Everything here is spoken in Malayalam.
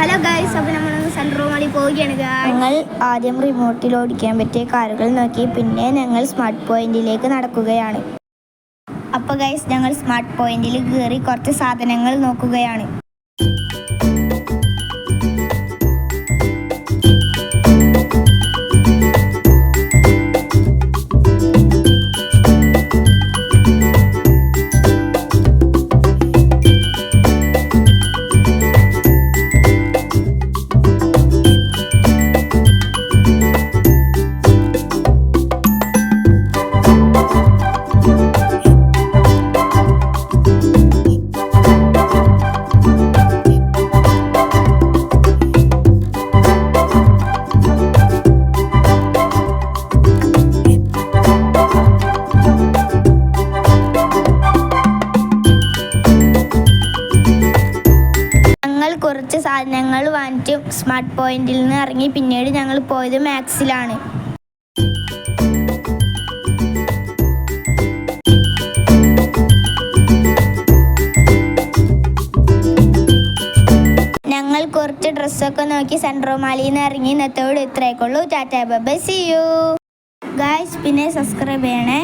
ഹലോ ഗൈസ്, അപ്പോൾ നമ്മൾ സെൻട്രൽ മാളിൽ പോവുകയാണ്. ഞങ്ങൾ ആദ്യം റിമോട്ടിൽ ഓടിക്കാൻ പറ്റിയ കാറുകൾ നോക്കി, പിന്നെ ഞങ്ങൾ സ്മാർട്ട് പോയിന്റിലേക്ക് നടക്കുകയാണ്. അപ്പോൾ ഗൈസ്, ഞങ്ങൾ സ്മാർട്ട് പോയിന്റിൽ കയറി കുറച്ച് സാധനങ്ങൾ നോക്കുകയാണ്. കുറച്ച് സാധനങ്ങൾ വാങ്ങിച്ച് സ്മാർട്ട് പോയിന്റിൽ നിന്ന് ഇറങ്ങി. പിന്നീട് ഞങ്ങൾ പോയത് മാക്സിലാണ്. ഞങ്ങൾ കുറച്ച് ഡ്രസ്സൊക്കെ നോക്കി സെൻട്രൽ മാളിൽ നിന്ന് ഇറങ്ങി. ഇന്നത്തോട് ഇത്രയൊക്കെ ഉള്ളൂ. Tata bye bye, see you guys. പിന്നെ സബ്സ്ക്രൈബ് ചെയ്യണേ.